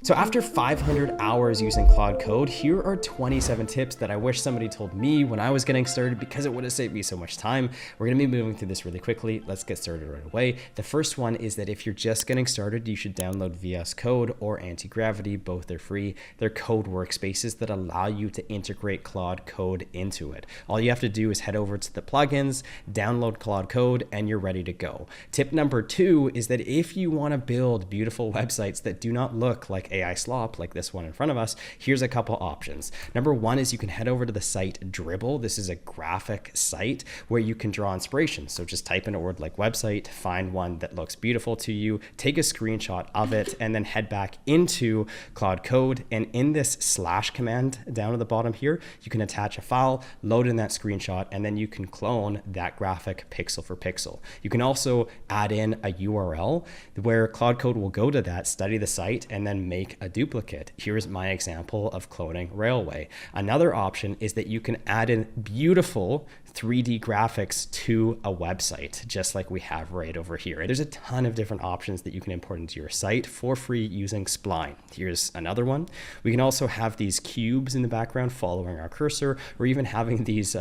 So after 500 hours using Claude Code, here are 27 tips that I wish somebody told me when I was getting started because it would have saved me so much time. We're going to be moving through this really quickly. Let's get started right away. The first one is that if you're just getting started, you should download VS Code or Antigravity. Both are free. They're code workspaces that allow you to integrate Claude Code into it. All you have to do is head over to the plugins, download Claude Code, and you're ready to go. Tip number 2 is that if you want to build beautiful websites that do not look like AI slop, like this one in front of us, here's a couple options. Number 1 is you can head over to the site Dribbble. This is a graphic site where you can draw inspiration. So just type in a word like website, find one that looks beautiful to you, take a screenshot of it, and then head back into Claude Code. And in this / command down at the bottom here, you can attach a file, load in that screenshot, and then you can clone that graphic pixel for pixel. You can also add in a URL where Claude Code will go to that, study the site, and then make a duplicate. Here's my example of cloning railway. Another option is that you can add in beautiful 3D graphics to a website, just like we have right over here. There's a ton of different options that you can import into your site for free using Spline. Here's another one. We can also have these cubes in the background following our cursor, or even having these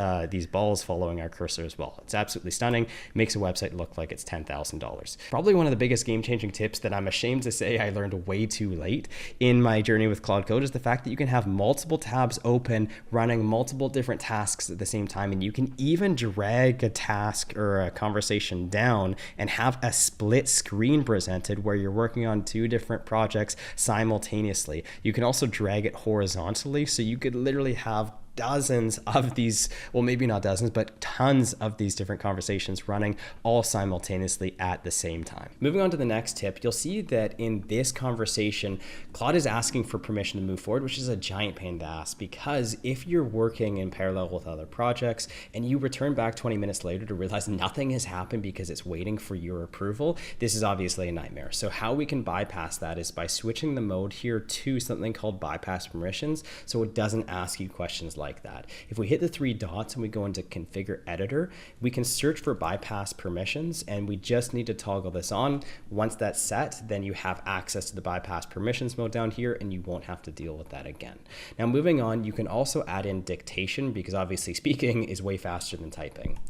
balls following our cursor as well. It's absolutely stunning. Makes a website look like it's $10,000. Probably one of the biggest game-changing tips that I'm ashamed to say I learned way too late in my journey with Claude Code is the fact that you can have multiple tabs open, running multiple different tasks at the same time, and you can even drag a task or a conversation down and have a split screen presented where you're working on 2 different projects simultaneously. You can also drag it horizontally, so you could literally have dozens of these, well, maybe not dozens, but tons of these different conversations running all simultaneously at the same time. Moving on to the next tip, you'll see that in this conversation, Claude is asking for permission to move forward, which is a giant pain in the ass, because if you're working in parallel with other projects and you return back 20 minutes later to realize nothing has happened because it's waiting for your approval, this is obviously a nightmare. So how we can bypass that is by switching the mode here to something called bypass permissions, so it doesn't ask you questions like that. If we hit the 3 dots and we go into configure editor, we can search for bypass permissions, and we just need to toggle this on. Once that's set, then you have access to the bypass permissions mode down here, and you won't have to deal with that again. Now moving on, you can also add in dictation, because obviously speaking is way faster than typing.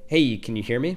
Hey, can you hear me?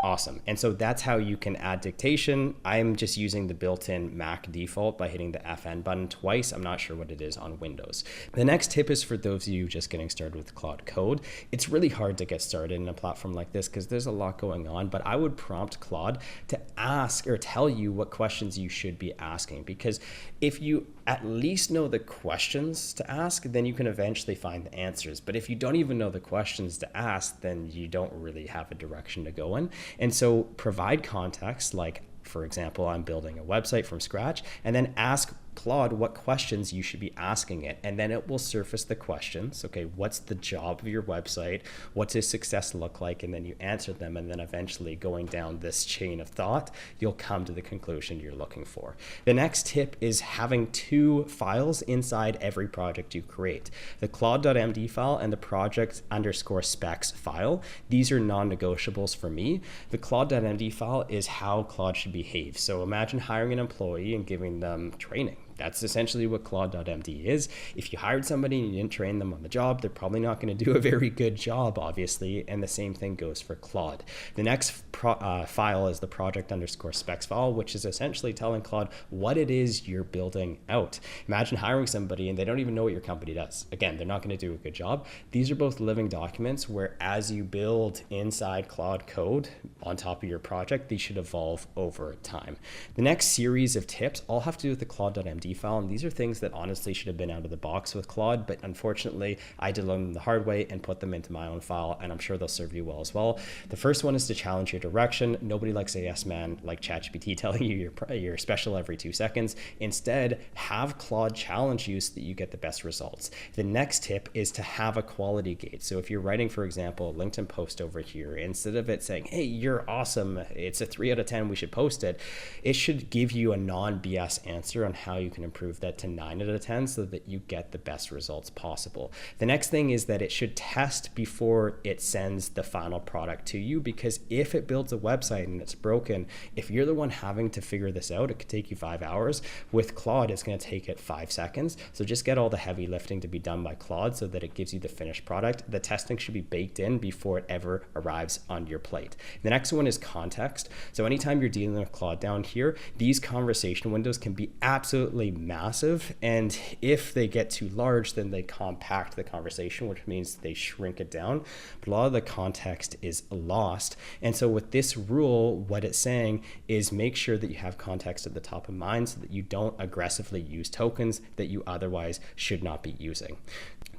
Awesome. And so that's how you can add dictation. I'm just using the built-in Mac default by hitting the FN button twice. I'm not sure what it is on Windows. The next tip is for those of you just getting started with Claude Code. It's really hard to get started in a platform like this because there's a lot going on, but I would prompt Claude to ask or tell you what questions you should be asking, because if you at least know the questions to ask, then you can eventually find the answers. But if you don't even know the questions to ask, then you don't really have a direction to go in. And so provide context, like, for example, I'm building a website from scratch, and then ask Claude what questions you should be asking it, and then it will surface the questions. Okay, what's the job of your website? What's does success look like? And then you answer them, and then eventually going down this chain of thought, you'll come to the conclusion you're looking for. The next tip is having 2 files inside every project you create. The Claude.md file and the project_specs file. These are non-negotiables for me. The Claude.md file is how Claude should behave. So imagine hiring an employee and giving them training. That's essentially what Claude.md is. If you hired somebody and you didn't train them on the job, they're probably not going to do a very good job, obviously, and the same thing goes for Claude. The next file is the project_specs file, which is essentially telling Claude what it is you're building out. Imagine hiring somebody and they don't even know what your company does. Again, they're not going to do a good job. These are both living documents where as you build inside Claude Code on top of your project, these should evolve over time. The next series of tips all have to do with the Claude.md file, and these are things that honestly should have been out of the box with Claude, but unfortunately I did learn them the hard way and put them into my own file, and I'm sure they'll serve you well as well. The first one is to challenge your direction. Nobody likes a yes man like ChatGPT telling you you're special every 2 seconds. Instead, have Claude challenge you so that you get the best results. The next tip is to have a quality gate. So if you're writing, for example, a LinkedIn post over here, instead of it saying, hey, you're awesome, it's a 3 out of 10, we should post it, it should give you a non-BS answer on how you can can improve that to 9 out of 10 so that you get the best results possible. The next thing is that it should test before it sends the final product to you, because if it builds a website and it's broken, if you're the one having to figure this out, it could take you 5 hours. With Claude, it's going to take it 5 seconds. So just get all the heavy lifting to be done by Claude so that it gives you the finished product. The testing should be baked in before it ever arrives on your plate. The next one is context. So anytime you're dealing with Claude down here, these conversation windows can be absolutely massive. And if they get too large, then they compact the conversation, which means they shrink it down. But a lot of the context is lost. And so with this rule, what it's saying is make sure that you have context at the top of mind so that you don't aggressively use tokens that you otherwise should not be using.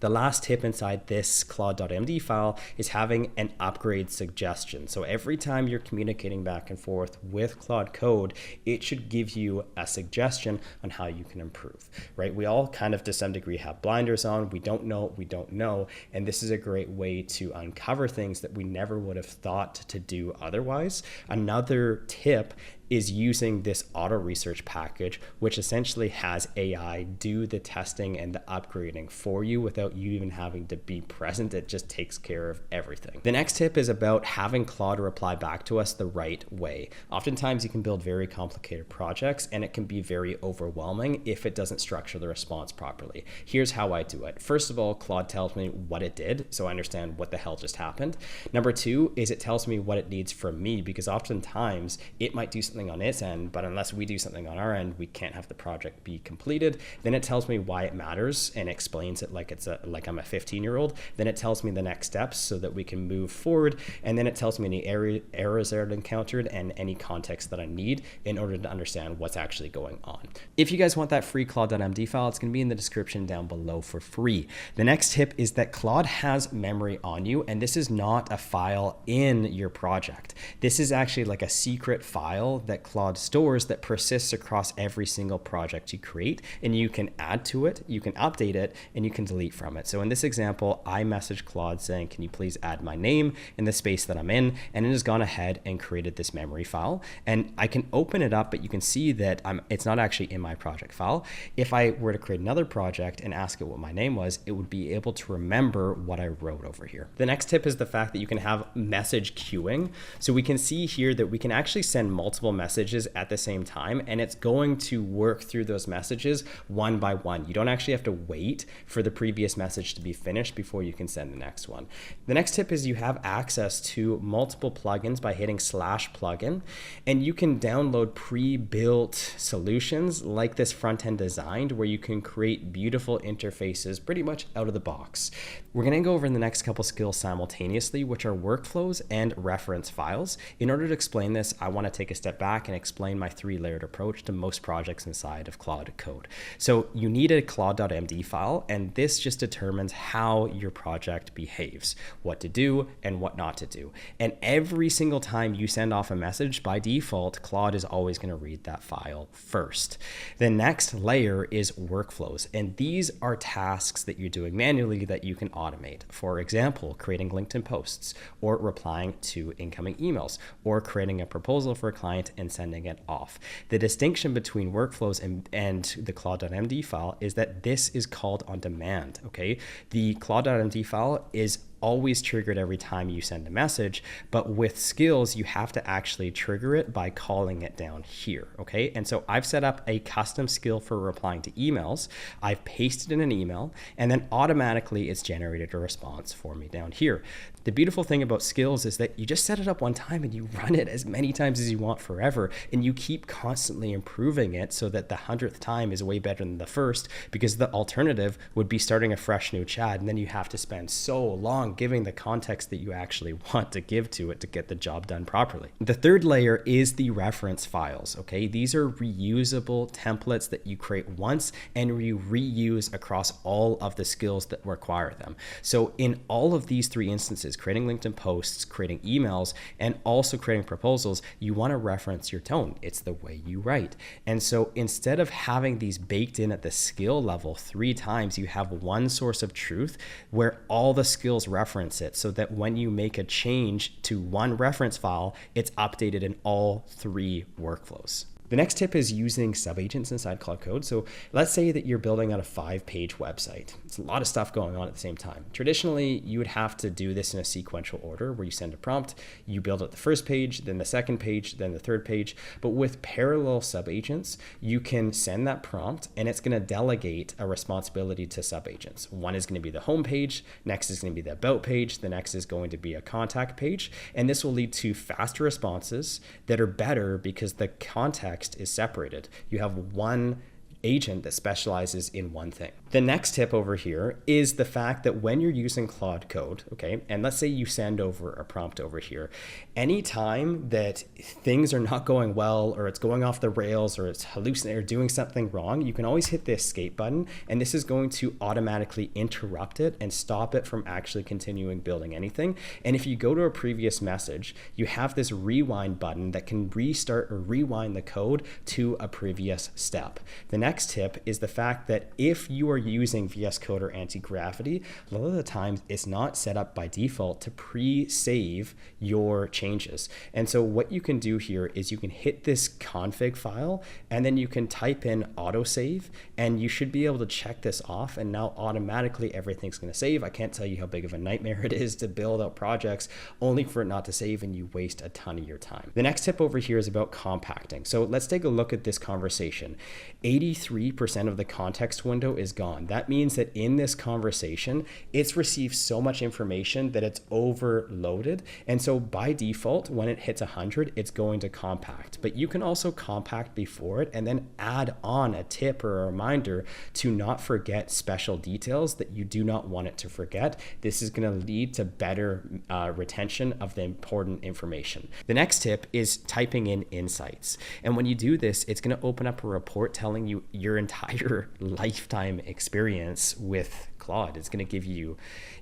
The last tip inside this Claude.md file is having an upgrade suggestion. So every time you're communicating back and forth with Claude Code, it should give you a suggestion on how you can improve, right? We all kind of to some degree have blinders on. We don't know what we don't know. And this is a great way to uncover things that we never would have thought to do otherwise. Another tip is using this Autoresearch package, which essentially has AI do the testing and the upgrading for you without you even having to be present. It just takes care of everything. The next tip is about having Claude reply back to us the right way. Oftentimes you can build very complicated projects and it can be very overwhelming if it doesn't structure the response properly. Here's how I do it. First of all, Claude tells me what it did, so I understand what the hell just happened. Number two is it tells me what it needs from me, because oftentimes it might do something on its end, but unless we do something on our end, we can't have the project be completed. Then it tells me why it matters and explains it like like I'm a 15-year-old. Then it tells me the next steps so that we can move forward. And then it tells me any errors that I've encountered and any context that I need in order to understand what's actually going on. If you guys want that free Claude.md file, it's going to be in the description down below for free. The next tip is that Claude has memory on you, and this is not a file in your project. This is actually like a secret file that Claude stores that persists across every single project you create, and you can add to it, you can update it, and you can delete from it. So in this example, I messaged Claude saying, can you please add my name in the space that I'm in? And it has gone ahead and created this memory file. And I can open it up, but you can see that it's not actually in my project file. If I were to create another project and ask it what my name was, it would be able to remember what I wrote over here. The next tip is the fact that you can have message queuing. So we can see here that we can actually send multiple messages at the same time, and it's going to work through those messages one by one. You don't actually have to wait for the previous message to be finished before you can send the next one. The next tip is you have access to multiple plugins by hitting /plugin, and you can download pre-built solutions like this front-end designed where you can create beautiful interfaces pretty much out of the box. We're going to go over the next couple skills simultaneously, which are workflows and reference files. In order to explain this, I want to take a step back and explain my 3-layered approach to most projects inside of Claude Code. So you need a Claude.md file, and this just determines how your project behaves, what to do and what not to do. And every single time you send off a message, by default, Claude is always going to read that file first. The next layer is workflows, and these are tasks that you're doing manually that you can automate. For example, creating LinkedIn posts, or replying to incoming emails, or creating a proposal for a client and sending it off. The distinction between workflows and the Claude.md file is that this is called on demand, okay? The Claude.md file is always triggered every time you send a message, but with skills, you have to actually trigger it by calling it down here, okay? And so I've set up a custom skill for replying to emails. I've pasted in an email, and then automatically it's generated a response for me down here. The beautiful thing about skills is that you just set it up one time and you run it as many times as you want forever, and you keep constantly improving it so that the 100th time is way better than the first, because the alternative would be starting a fresh new chat, and then you have to spend so long giving the context that you actually want to give to it to get the job done properly. The third layer is the reference files, okay? These are reusable templates that you create once and you reuse across all of the skills that require them. So in all of these 3 instances, creating LinkedIn posts, creating emails, and also creating proposals, you want to reference your tone. It's the way you write. And so instead of having these baked in at the skill level 3 times, you have one source of truth where all the skills reference it, so that when you make a change to one reference file, it's updated in all 3 workflows. The next tip is using subagents inside Claude Code. So let's say that you're building out a 5-page website. It's a lot of stuff going on at the same time. Traditionally, you would have to do this in a sequential order where you send a prompt, you build out the first page, then the second page, then the third page. But with parallel subagents, you can send that prompt and it's going to delegate a responsibility to subagents. One is going to be the home page, next is going to be the about page, the next is going to be a contact page. And this will lead to faster responses that are better because the context is separated. You have one agent that specializes in one thing. The next tip over here is the fact that when you're using Claude Code, okay, and let's say you send over a prompt over here, anytime that things are not going well or it's going off the rails or it's hallucinating or doing something wrong, you can always hit the escape button and this is going to automatically interrupt it and stop it from actually continuing building anything. And if you go to a previous message, you have this rewind button that can restart or rewind the code to a previous step. The next tip is the fact that if you are using VS Code or Antigravity, a lot of the times it's not set up by default to pre-save your changes. And so what you can do here is you can hit this config file and then you can type in autosave and you should be able to check this off and now automatically everything's going to save. I can't tell you how big of a nightmare it is to build out projects only for it not to save and you waste a ton of your time. The next tip over here is about compacting. So let's take a look at this conversation. 83% of the context window is gone. That means that in this conversation, it's received so much information that it's overloaded. And so by default, when it hits 100, it's going to compact. But you can also compact before it and then add on a tip or a reminder to not forget special details that you do not want it to forget. This is going to lead to better retention of the important information. The next tip is typing in insights. And when you do this, it's going to open up a report telling you your entire lifetime experience with Claude. It's going to give you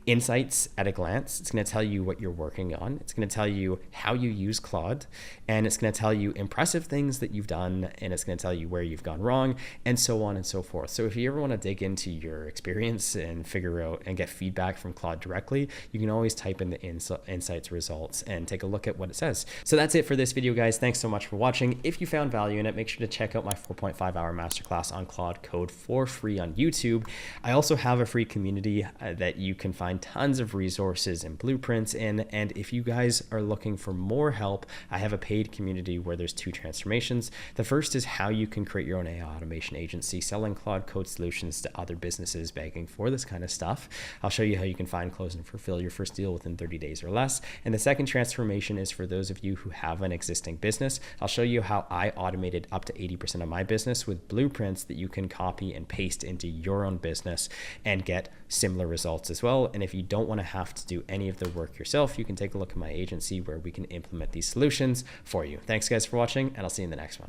insights at a glance. It's going to tell you what you're working on. It's going to tell you how you use Claude, and it's going to tell you impressive things that you've done, and it's going to tell you where you've gone wrong, and so on and so forth. So if you ever want to dig into your experience and figure out and get feedback from Claude directly, you can always type in the insights results and take a look at what it says. So that's it for this video, guys. Thanks so much for watching. If you found value in it, make sure to check out my 4.5-hour masterclass on Claude Code for free on YouTube. I also have a free community that you can find tons of resources and blueprints in. And if you guys are looking for more help, I have a paid community where there's 2 transformations. The first is how you can create your own AI automation agency, selling Claude Code solutions to other businesses begging for this kind of stuff. I'll show you how you can find, close, and fulfill your first deal within 30 days or less. And the second transformation is for those of you who have an existing business. I'll show you how I automated up to 80% of my business with blueprints that you can copy and paste into your own business and get similar results as well. And if you don't want to have to do any of the work yourself, you can take a look at my agency where we can implement these solutions for you. Thanks guys for watching, and I'll see you in the next one.